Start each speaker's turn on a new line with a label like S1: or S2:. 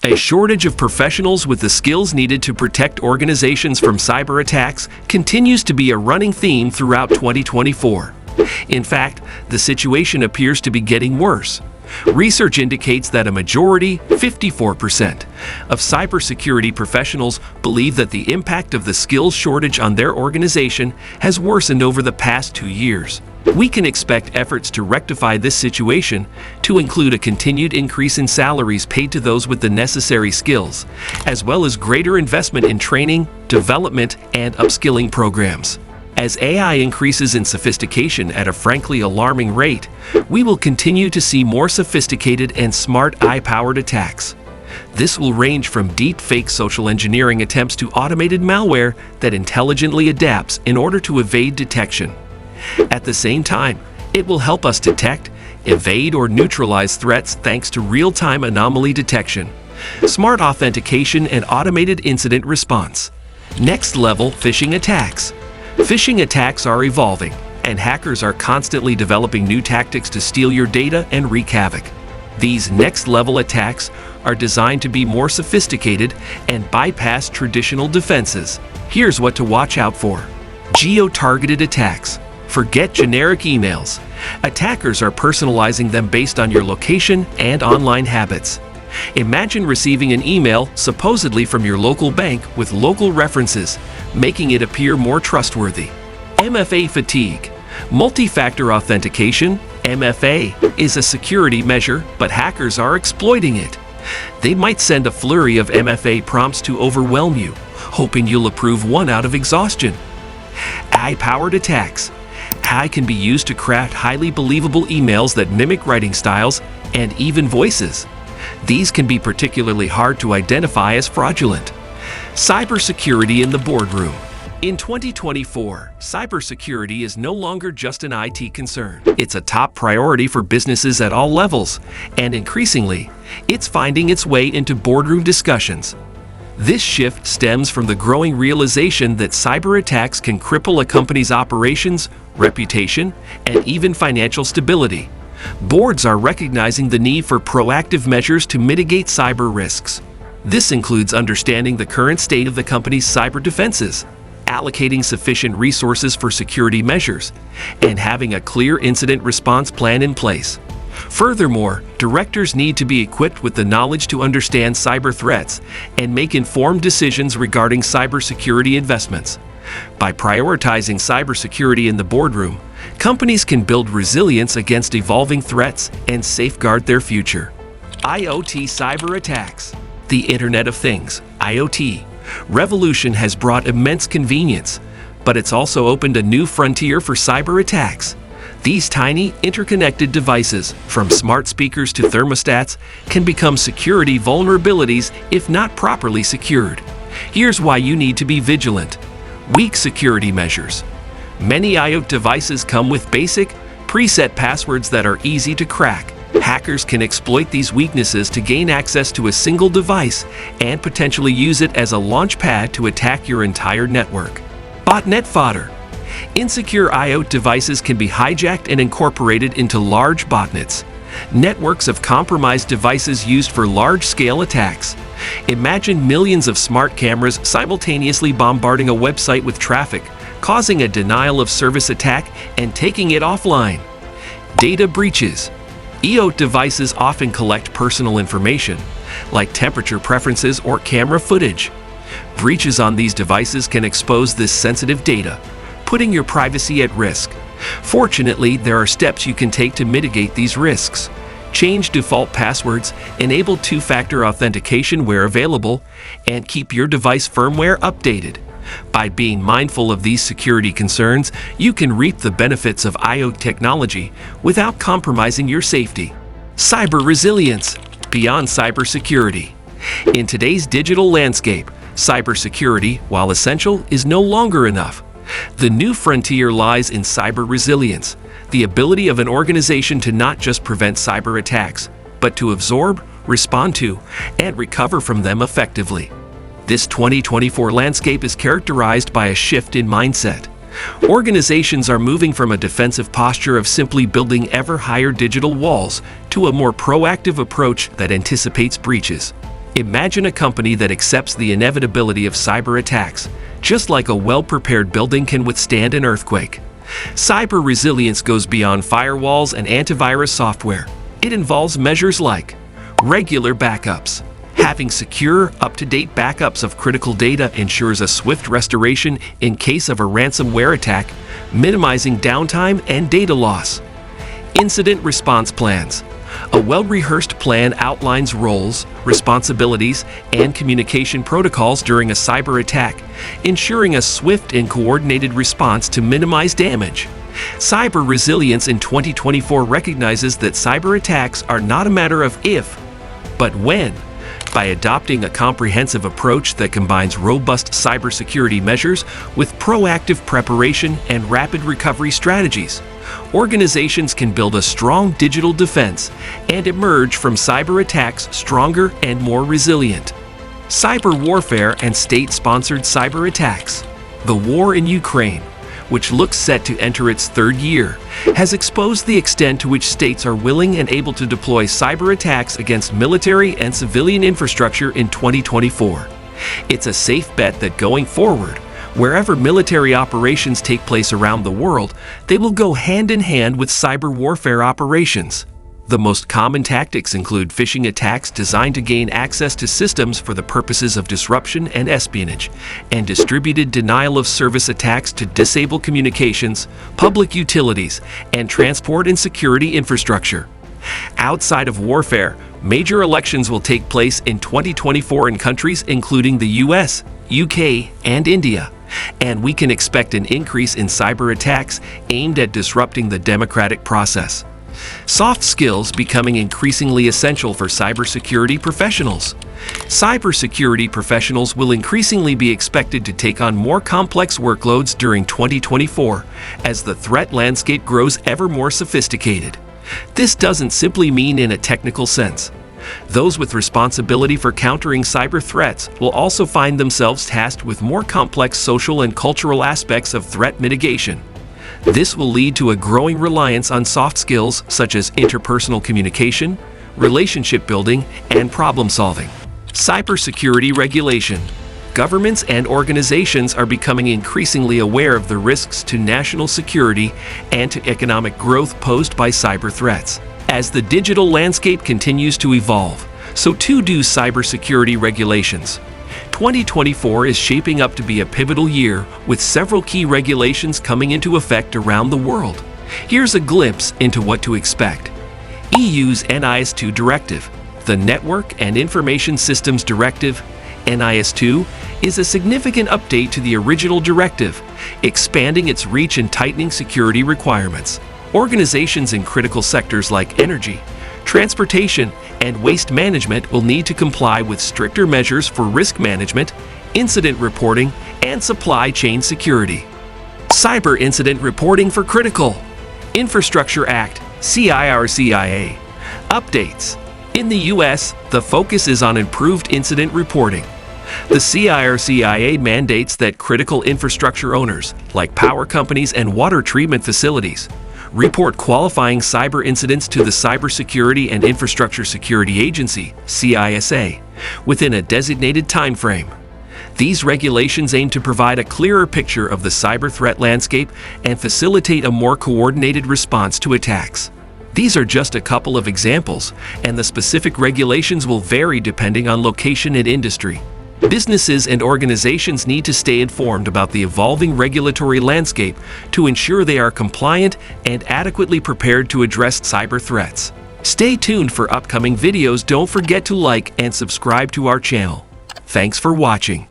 S1: A shortage of professionals with the skills needed to protect organizations from cyber attacks continues to be a running theme throughout 2024. In fact, the situation appears to be getting worse. Research indicates that a majority, 54%, of cybersecurity professionals believe that the impact of the skills shortage on their organization has worsened over the past 2 years. We can expect efforts to rectify this situation to include a continued increase in salaries paid to those with the necessary skills, as well as greater investment in training, development, and upskilling programs. As AI increases in sophistication at a frankly alarming rate, we will continue to see more sophisticated and smart AI-powered attacks. This will range from deep fake social engineering attempts to automated malware that intelligently adapts in order to evade detection. At the same time, it will help us detect, evade, or neutralize threats thanks to real-time anomaly detection, smart authentication, and automated incident response. Next-level phishing attacks. Phishing attacks are evolving, and hackers are constantly developing new tactics to steal your data and wreak havoc. These next-level attacks are designed to be more sophisticated and bypass traditional defenses. Here's what to watch out for. Geo-targeted attacks. Forget generic emails. Attackers are personalizing them based on your location and online habits. Imagine receiving an email supposedly from your local bank with local references, making it appear more trustworthy. MFA fatigue. Multi-factor authentication, MFA, is a security measure, but hackers are exploiting it. They might send a flurry of MFA prompts to overwhelm you, hoping you'll approve one out of exhaustion. AI-powered attacks. AI can be used to craft highly believable emails that mimic writing styles and even voices. These can be particularly hard to identify as fraudulent. Cybersecurity in the boardroom. In 2024, cybersecurity is no longer just an IT concern. It's a top priority for businesses at all levels, and increasingly, it's finding its way into boardroom discussions. This shift stems from the growing realization that cyber attacks can cripple a company's operations, reputation, and even financial stability. Boards are recognizing the need for proactive measures to mitigate cyber risks. This includes understanding the current state of the company's cyber defenses, allocating sufficient resources for security measures, and having a clear incident response plan in place. Furthermore, directors need to be equipped with the knowledge to understand cyber threats and make informed decisions regarding cybersecurity investments. By prioritizing cybersecurity in the boardroom, companies can build resilience against evolving threats and safeguard their future. IoT cyber attacks. The Internet of Things, IoT, revolution has brought immense convenience, but it's also opened a new frontier for cyber attacks. These tiny, interconnected devices, from smart speakers to thermostats, can become security vulnerabilities if not properly secured. Here's why you need to be vigilant. Weak security measures. Many IoT devices come with basic, preset passwords that are easy to crack. Hackers can exploit these weaknesses to gain access to a single device and potentially use it as a launch pad to attack your entire network. Botnet fodder. Insecure IoT devices can be hijacked and incorporated into large botnets, networks of compromised devices used for large-scale attacks. Imagine millions of smart cameras simultaneously bombarding a website with traffic, causing a denial of service attack and taking it offline. Data breaches. IoT devices often collect personal information, like temperature preferences or camera footage. Breaches on these devices can expose this sensitive data, putting your privacy at risk. Fortunately, there are steps you can take to mitigate these risks. Change default passwords, enable two-factor authentication where available, and keep your device firmware updated. By being mindful of these security concerns, you can reap the benefits of IoT technology without compromising your safety. Cyber resilience. Beyond cybersecurity. In today's digital landscape, cybersecurity, while essential, is no longer enough. The new frontier lies in cyber resilience, the ability of an organization to not just prevent cyber attacks, but to absorb, respond to, and recover from them effectively. This 2024 landscape is characterized by a shift in mindset. Organizations are moving from a defensive posture of simply building ever higher digital walls to a more proactive approach that anticipates breaches. Imagine a company that accepts the inevitability of cyber attacks, just like a well-prepared building can withstand an earthquake. Cyber resilience goes beyond firewalls and antivirus software. It involves measures like regular backups. Having secure, up-to-date backups of critical data ensures a swift restoration in case of a ransomware attack, minimizing downtime and data loss. Incident response plans. A well-rehearsed plan outlines roles, responsibilities, and communication protocols during a cyber attack, ensuring a swift and coordinated response to minimize damage. Cyber resilience in 2024 recognizes that cyber attacks are not a matter of if, but when. By adopting a comprehensive approach that combines robust cybersecurity measures with proactive preparation and rapid recovery strategies, organizations can build a strong digital defense and emerge from cyber attacks stronger and more resilient. Cyber warfare and state-sponsored cyber attacks. The war in Ukraine, which looks set to enter its third year, has exposed the extent to which states are willing and able to deploy cyber attacks against military and civilian infrastructure in 2024. It's a safe bet that going forward, wherever military operations take place around the world, they will go hand in hand with cyber warfare operations. The most common tactics include phishing attacks designed to gain access to systems for the purposes of disruption and espionage, and distributed denial-of-service attacks to disable communications, public utilities, and transport and security infrastructure. Outside of warfare, major elections will take place in 2024 in countries including the US, UK, and India, and we can expect an increase in cyber attacks aimed at disrupting the democratic process. Soft skills becoming increasingly essential for cybersecurity professionals. Cybersecurity professionals will increasingly be expected to take on more complex workloads during 2024 as the threat landscape grows ever more sophisticated. This doesn't simply mean in a technical sense. Those with responsibility for countering cyber threats will also find themselves tasked with more complex social and cultural aspects of threat mitigation. This will lead to a growing reliance on soft skills such as interpersonal communication, relationship building, and problem solving. Cybersecurity regulation. Governments and organizations are becoming increasingly aware of the risks to national security and to economic growth posed by cyber threats. As the digital landscape continues to evolve, so too do cybersecurity regulations. 2024 is shaping up to be a pivotal year with several key regulations coming into effect around the world. Here's a glimpse into what to expect. EU's NIS2 Directive. The Network and Information Systems Directive, NIS2, is a significant update to the original directive, expanding its reach and tightening security requirements. Organizations in critical sectors like energy, transportation, and waste management will need to comply with stricter measures for risk management, incident reporting, and supply chain security. Cyber Incident Reporting for Critical Infrastructure Act, CIRCIA. Updates. In the U.S., the focus is on improved incident reporting. The CIRCIA mandates that critical infrastructure owners, like power companies and water treatment facilities, report qualifying cyber incidents to the Cybersecurity and Infrastructure Security Agency, CISA, within a designated time frame. These regulations aim to provide a clearer picture of the cyber threat landscape and facilitate a more coordinated response to attacks. These are just a couple of examples, and the specific regulations will vary depending on location and industry. Businesses and organizations need to stay informed about the evolving regulatory landscape to ensure they are compliant and adequately prepared to address cyber threats. Stay tuned for upcoming videos. Don't forget to like and subscribe to our channel. Thanks for watching.